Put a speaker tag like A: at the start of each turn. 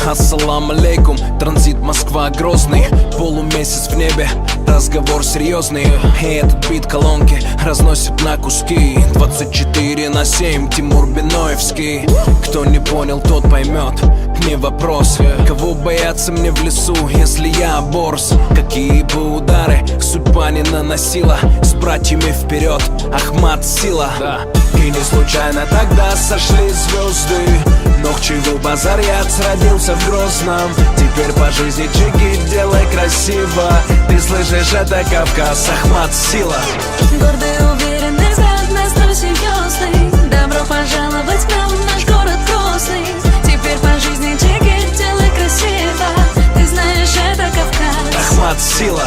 A: Ассалам алейкум, транзит Москва Грозный. Полумесяц в небе, разговор серьезный. И этот бит колонки разносит на куски. 24/7, Тимур Биноевский. Кто не понял, тот поймет, не вопрос. Кого бояться мне в лесу, если я борс? Какие бы удары судьба не наносила, с братьями вперед, Ахмат сила. И не случайно тогда сошли звезды. Нохчевый базарьяц родился в Грозном. Теперь по жизни чики делай красиво. Ты слышишь, это Кавказ, Ахмат сила.
B: Гордый, уверенный взгляд, настрой серьезный. Добро пожаловать к нам в наш город Грозный. Теперь по жизни чики делай красиво. Ты знаешь, это Кавказ,
A: Ахмат сила.